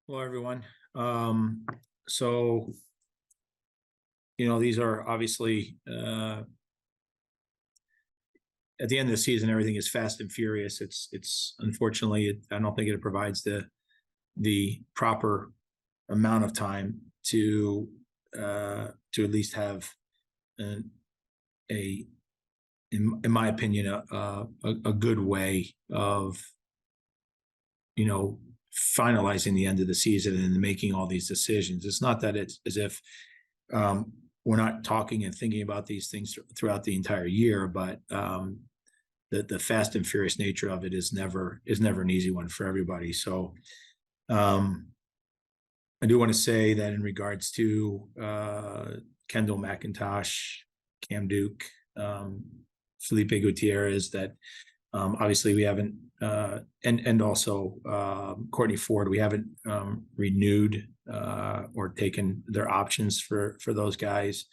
Hello, everyone. So, these are obviously at the end of the season, everything is fast and furious. It's unfortunately, I don't think it provides the proper amount of time to at least have a in my opinion a good way of finalizing the end of the season and making all these decisions. It's not that it's as if we're not talking and thinking about these things throughout the entire year, but the fast and furious nature of it is never an easy one for everybody. So I do want to say that in regards to Kendall McIntosh, Cam Duke, Felipe Gutierrez, that obviously we haven't, and also Courtney Ford, we haven't renewed or taken their options for those guys.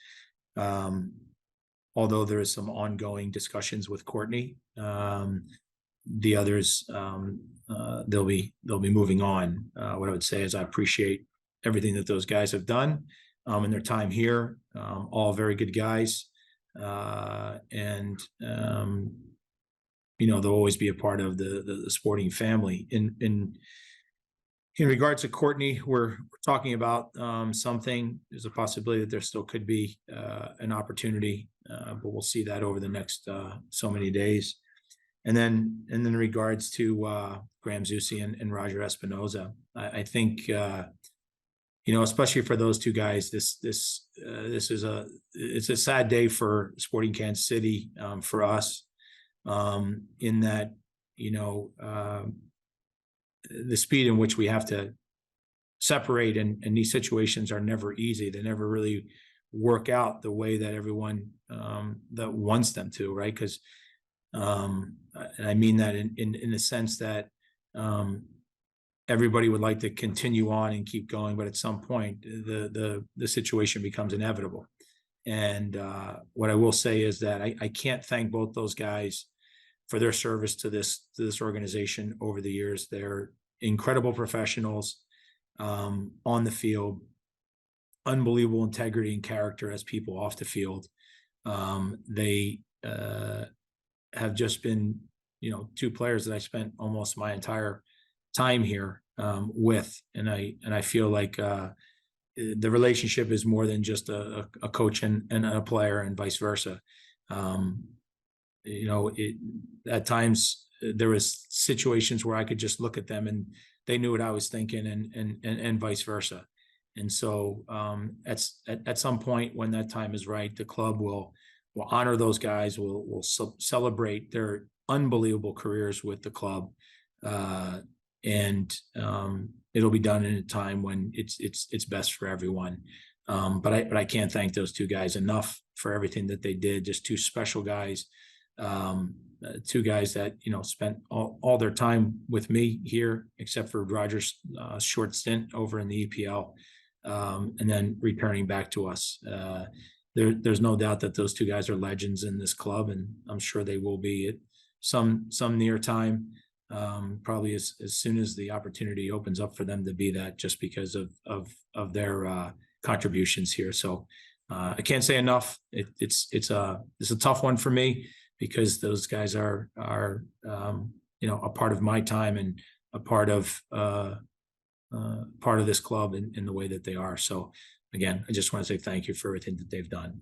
Although there is some ongoing discussions with Courtney, the others they'll be moving on. What I would say is I appreciate everything that those guys have done in their time here. All very good guys, and they'll always be a part of the sporting family. In regards to Courtney, we're talking about something. There's a possibility that there still could be an opportunity, but we'll see that over the next so many days. And then in regards to Graham Zusi and Roger Espinoza, I think especially for those two guys, this is it's a sad day for Sporting Kansas City, for us, in that the speed in which we have to separate and these situations are never easy. They never really work out the way that everyone that wants them to, right? Because and I mean that in the sense that everybody would like to continue on and keep going, but at some point the situation becomes inevitable. And what I will say is that I can't thank both those guys for their service to this organization over the years. They're incredible professionals on the field, unbelievable integrity and character as people off the field. They have just been, two players that I spent almost my entire time here with, and I feel like the relationship is more than just a coach and a player, and vice versa. At times there was situations where I could just look at them and they knew what I was thinking, and vice versa. And so at some point when that time is right, the club will honor those guys. Will celebrate their unbelievable careers with the club, and it'll be done in a time when it's best for everyone. But I can't thank those two guys enough for everything that they did. Just two special guys, two guys that spent all their time with me here, except for Roger's short stint over in the EPL, and then returning back to us. There's no doubt that those two guys are legends in this club, and I'm sure they will be at some near time. Probably as soon as the opportunity opens up for them to be that, just because of their contributions here. So I can't say enough. It's a tough one for me, because those guys are a part of my time and a part of this club in the way that they are. So again, I just want to say thank you for everything that they've done.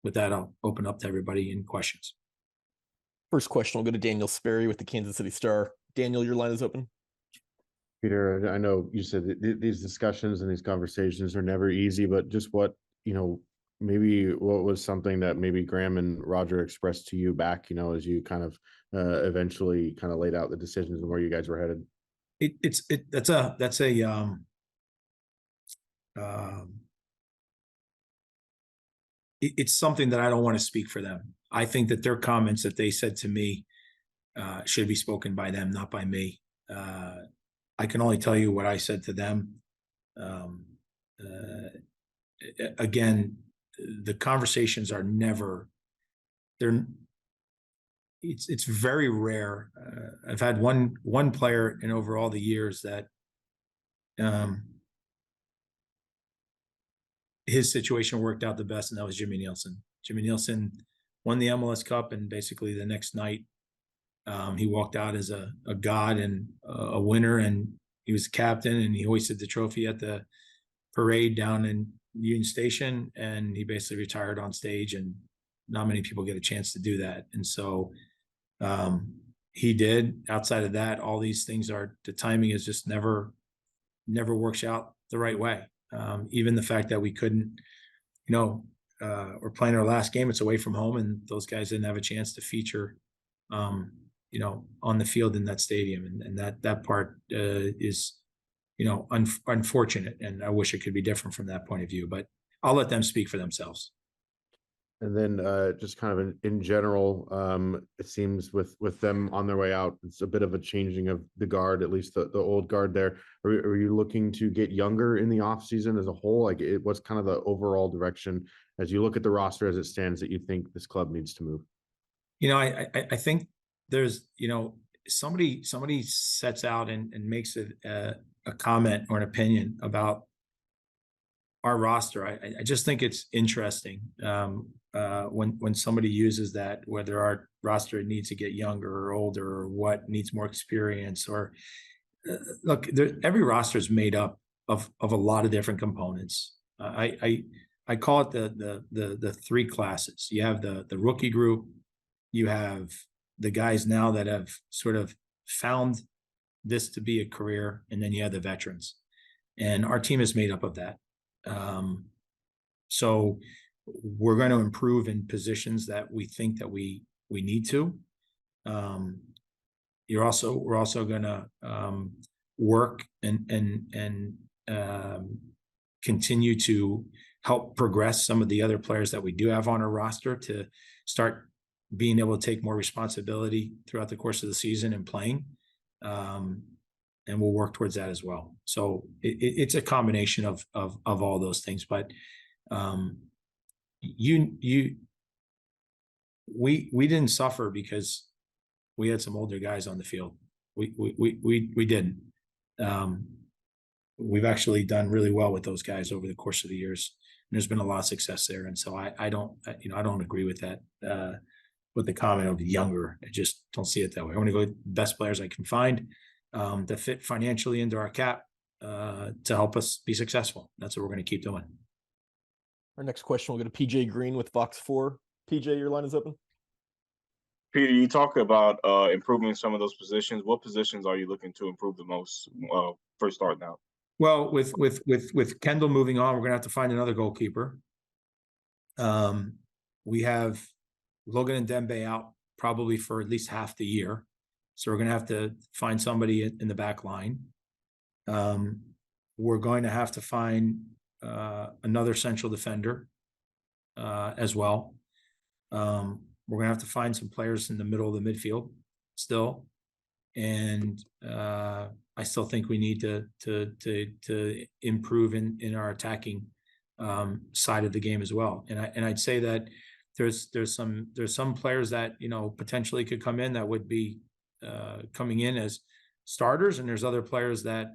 With that, I'll open up to everybody in questions. First question will go to Daniel Sperry with the Kansas City Star. Daniel, your line is open. Peter, I know you said that these discussions and these conversations are never easy, but just maybe what was something that maybe Graham and Roger expressed to you back, as you kind of eventually kind of laid out the decisions and where you guys were headed? It's something that I don't want to speak for them. I think that their comments that they said to me should be spoken by them, not by me. I can only tell you what I said to them. Again, the conversations are never, it's very rare. I've had one player in over all the years that his situation worked out the best, and that was Jimmy Nielsen. Jimmy Nielsen won the MLS Cup, and basically the next night, he walked out as a god and a winner, and he was the captain, and he hoisted the trophy at the parade down in Union Station, and he basically retired on stage, and not many people get a chance to do that. And so he did. Outside of that, all these things the timing is just never works out the right way. Even the fact that we couldn't, we're playing our last game, it's away from home, and those guys didn't have a chance to feature, on the field in that stadium. And that part is, unfortunate. And I wish it could be different from that point of view, but I'll let them speak for themselves. And then just kind of in general, it seems with them on their way out, it's a bit of a changing of the guard, at least the old guard there. Are you looking to get younger in the offseason as a whole? Like, what's kind of the overall direction as you look at the roster as it stands that you think this club needs to move? I think there's, somebody sets out and makes a comment or an opinion about our roster. I just think it's interesting when somebody uses that, whether our roster needs to get younger or older, or what needs more experience, or look, every roster is made up of a lot of different components. I call it the three classes. You have the rookie group, you have the guys now that have sort of found this to be a career, and then you have the veterans. And our team is made up of that. So we're going to improve in positions that we think that we need to. We're also going to work and continue to help progress some of the other players that we do have on our roster to start being able to take more responsibility throughout the course of the season and playing. And we'll work towards that as well. So it's a combination of all those things. But we didn't suffer because we had some older guys on the field. We didn't. We've actually done really well with those guys over the course of the years, and there's been a lot of success there. And so I don't agree with that. With the comment of younger, I just don't see it that way. I want to go with the best players I can find that fit financially into our cap to help us be successful. That's what we're going to keep doing. Our next question will go to PJ Green with Fox 4. PJ, your line is open. Peter, you talk about improving some of those positions. What positions are you looking to improve the most first starting out? Well, with Kendall moving on, we're going to have to find another goalkeeper. We have Logan and Dembe out probably for at least half the year. So we're going to have to find somebody in the back line. We're going to have to find another central defender as well. We're going to have to find some players in the middle of the midfield still. And I still think we need to improve in our attacking side of the game as well. And I'd say that there's some players that potentially could come in that would be coming in as starters, and there's other players that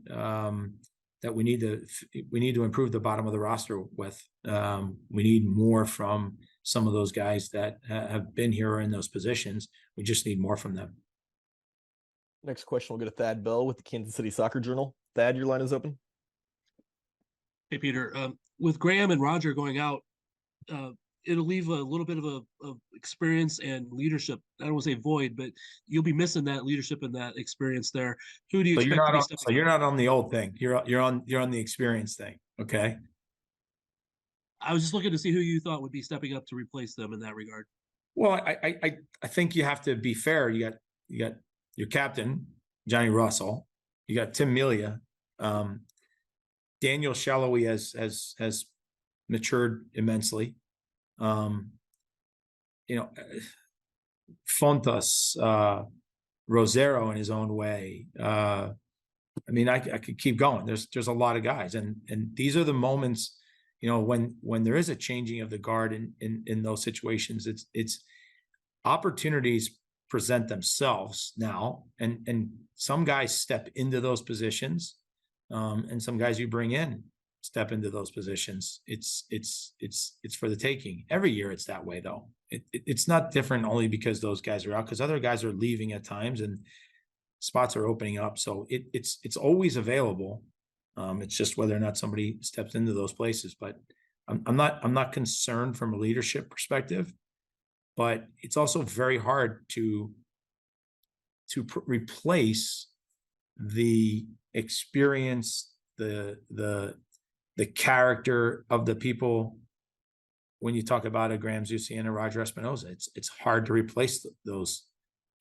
we need to improve the bottom of the roster with. We need more from some of those guys that have been here or in those positions. We just need more from them. Next question will go to Thad Bell with the Kansas City Soccer Journal. Thad, your line is open. Hey, Peter. With Graham and Roger going out, it'll leave a little bit of experience and leadership. I don't want to say void, but you'll be missing that leadership and that experience there. Who do you expect to be stepping up? So you're not on the old thing. You're on the experience thing. Okay. I was just looking to see who you thought would be stepping up to replace them in that regard. Well, I think you have to be fair. You got your captain, Johnny Russell. You got Tim Melia. Daniel Shallowy has matured immensely. Fontas, Rosero in his own way. I could keep going. There's a lot of guys, and these are the moments, when there is a changing of the guard in those situations. It's opportunities present themselves now, and some guys step into those positions and some guys you bring in step into those positions. It's for the taking. Every year it's that way though. It's not different only because those guys are out, because other guys are leaving at times and spots are opening up. So it's always available. It's just whether or not somebody steps into those places. But I'm not concerned from a leadership perspective, but it's also very hard to replace the experience, the character of the people. When you talk about a Graham Zusi and a Roger Espinoza, it's hard to replace those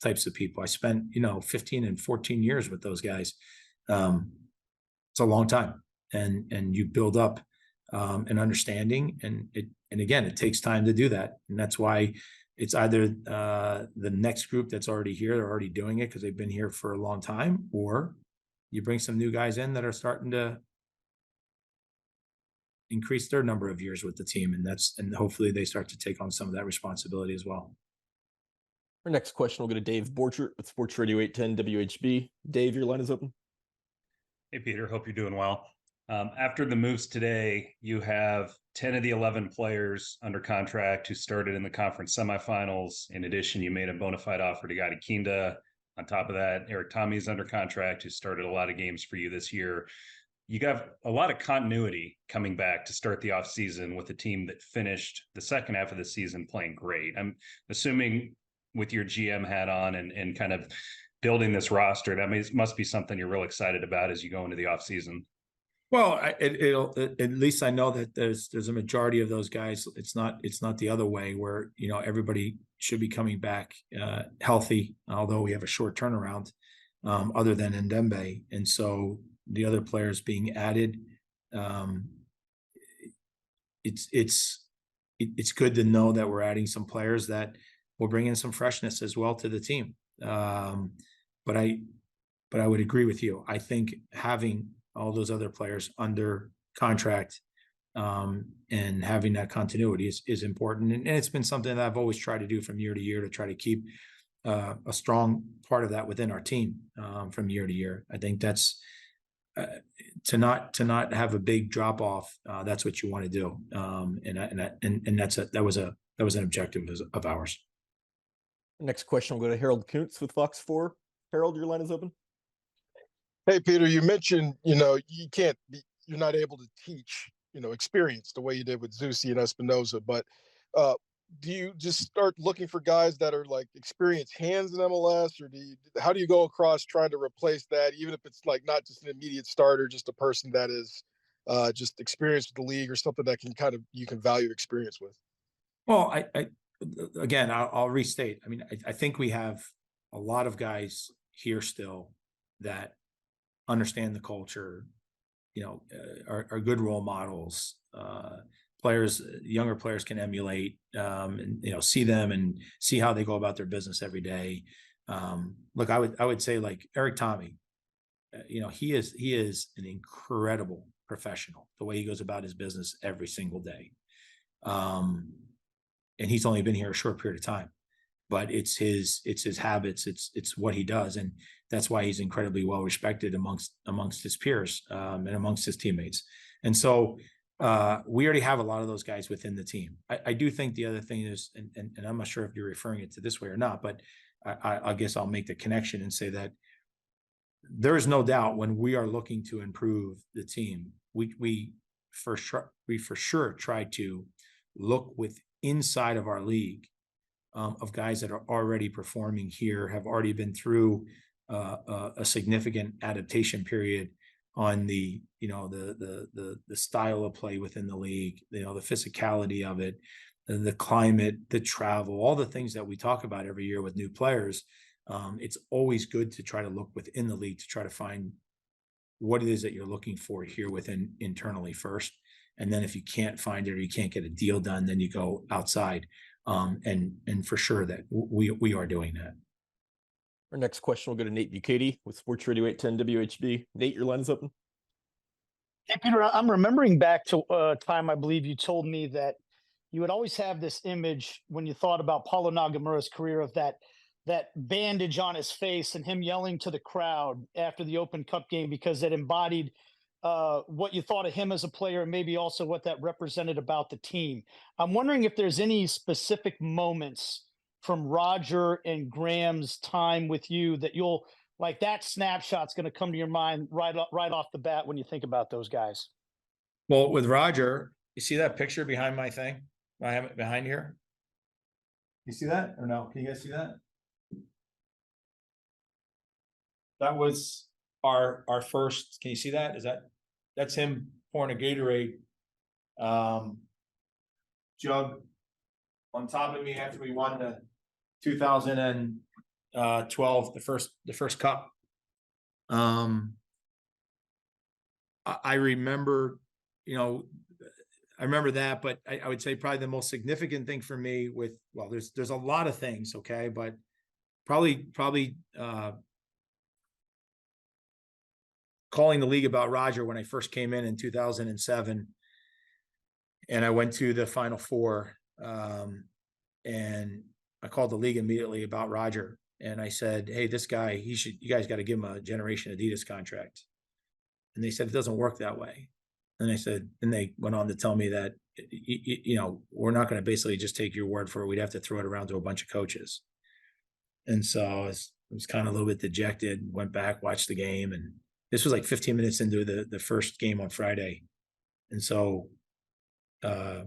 types of people. I spent 15 and 14 years with those guys. It's a long time, and you build up an understanding, and again, it takes time to do that, and that's why it's either the next group that's already here, they're already doing it because they've been here for a long time, or you bring some new guys in that are starting to increase their number of years with the team, and hopefully they start to take on some of that responsibility as well. Our next question will go to Dave Borchert with Sports Radio 810 WHB. Dave, your line is open. Hey, Peter. Hope you're doing well. After the moves today, you have 10 of the 11 players under contract who started in the conference semifinals. In addition, you made a bona fide offer to Gadi Kinda. On top of that, Eric Tommy's under contract, who started a lot of games for you this year. You got a lot of continuity coming back to start the offseason with a team that finished the second half of the season playing great. I'm assuming with your GM hat on and kind of building this roster, that must be something you're real excited about as you go into the offseason. Well, at least I know that there's a majority of those guys. It's not the other way where everybody should be coming back healthy, although we have a short turnaround other than Ndembe, and so the other players being added. It's good to know that we're adding some players that will bring in some freshness as well to the team. But I would agree with you. I think having all those other players under contract and having that continuity is important. And it's been something that I've always tried to do from year to year to try to keep a strong part of that within our team from year to year. I think that's to not have a big drop off. That's what you want to do. And that was an objective of ours. Next question will go to Harold Kuntz with Fox 4. Harold, your line is open. Hey, Peter, you mentioned, you're not able to teach, experience the way you did with Zusi and Espinoza, but do you just start looking for guys that are like experienced hands in MLS, or how do you go across trying to replace that, even if it's like not just an immediate starter, just a person that is just experienced with the league or something that you can value experience with? Well, again, I'll restate. I mean, I think we have a lot of guys here still that understand the culture, are good role models. Players, younger players can emulate, and see them and see how they go about their business every day. Look, I would say like Eric Tommy, he is an incredible professional. The way he goes about his business every single day, and he's only been here a short period of time, but it's his habits, it's what he does, and that's why he's incredibly well respected amongst his peers and amongst his teammates. And so we already have a lot of those guys within the team. I do think the other thing is, and I'm not sure if you're referring it to this way or not, but I guess I'll make the connection and say that there is no doubt when we are looking to improve the team, we for sure try to look with inside of our league of guys that are already performing here, have already been through a significant adaptation period on the style of play within the league, the physicality of it, the climate, the travel, all the things that we talk about every year with new players. It's always good to try to look within the league to try to find what it is that you're looking for here within internally first. And then if you can't find it or you can't get a deal done, then you go outside. And for sure that we are doing that. Our next question will go to Nate Bukaty with Sports Radio 810 WHB. Nate, your line is open. Hey, Peter, I'm remembering back to a time I believe you told me that you would always have this image when you thought about Paulo Nagamura's career of that bandage on his face and him yelling to the crowd after the Open Cup game because it embodied what you thought of him as a player, and maybe also what that represented about the team. I'm wondering if there's any specific moments from Roger and Graham's time with you that you'll like that snapshot's going to come to your mind right off the bat when you think about those guys. Well, with Roger, you see that picture behind my thing? I have it behind here. You see that or no? Can you guys see that? That was our first. Can you see that? That's him pouring a Gatorade jug on top of me after we won the 2012 the first cup. I remember, I remember that, but I would say probably the most significant thing for me there's a lot of things, okay, but probably calling the league about Roger when I first came in 2007, and I went to the Final Four, and I called the league immediately about Roger, and I said, "Hey, this guy, you guys got to give him a Generation Adidas contract." And they said, "It doesn't work that way." And they went on to tell me that, we're not going to basically just take your word for it. We'd have to throw it around to a bunch of coaches. And so I was kind of a little bit dejected, went back, watched the game. And this was like 15 minutes into the first game on Friday. And so I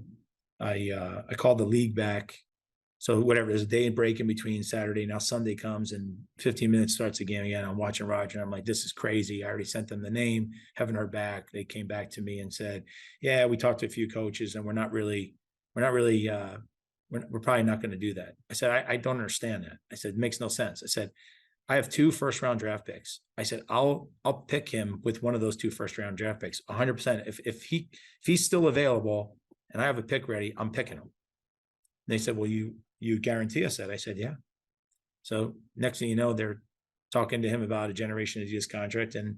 called the league back. So whatever, there's a day break in between Saturday. Now Sunday comes and 15 minutes starts the game again. I'm watching Roger and I'm like, this is crazy. I already sent them the name, haven't heard back. They came back to me and said, yeah, we talked to a few coaches and we're probably not going to do that. I said, I don't understand that. I said, it makes no sense. I said, I have 2 first-round draft picks. I said, I'll pick him with one of those 2 first-round draft picks, 100%. If he's still available and I have a pick ready, I'm picking him. And they said, well, you guarantee us that? I said, yeah. So next thing you know, they're talking to him about a Generation Adidas contract. And,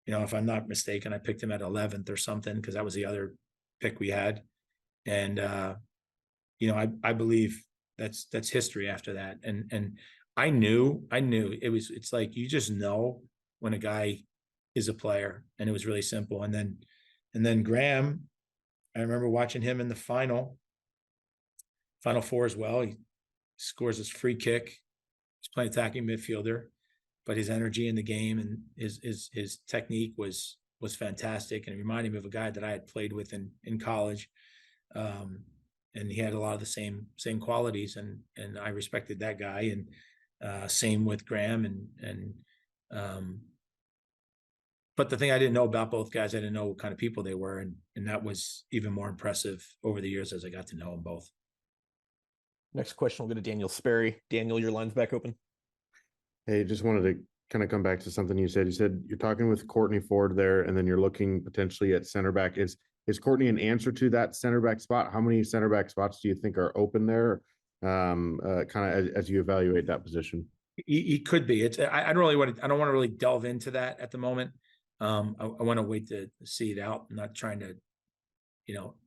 if I'm not mistaken, I picked him at 11th or something because that was the other pick we had. And, I believe that's history after that. And I knew it's like, you just know when a guy is a player, and it was really simple. And then Graham, I remember watching him in the Final Four as well. He scores his free kick. He's playing attacking midfielder, but his energy in the game and his technique was fantastic. And it reminded me of a guy that I had played with in college. And he had a lot of the same qualities, and I respected that guy. And same with Graham. But the thing I didn't know about both guys, I didn't know what kind of people they were. And that was even more impressive over the years as I got to know them both. Next question will go to Daniel Sperry. Daniel, your line's back open. Hey, just wanted to kind of come back to something you said. You said you're talking with Courtney Ford there, and then you're looking potentially at center back. Is Courtney an answer to that center back spot? How many center back spots do you think are open there? Kind of as you evaluate that position. He could be. I don't want to really delve into that at the moment. I want to wait to see it out. I'm not trying to,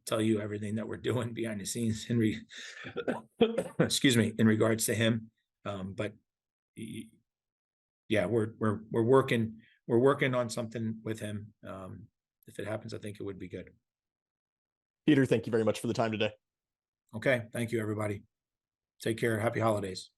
tell you everything that we're doing behind the scenes excuse me, in regards to him. But yeah, we're working on something with him. If it happens, I think it would be good. Peter, thank you very much for the time today. Okay. Thank you, everybody. Take care. Happy holidays.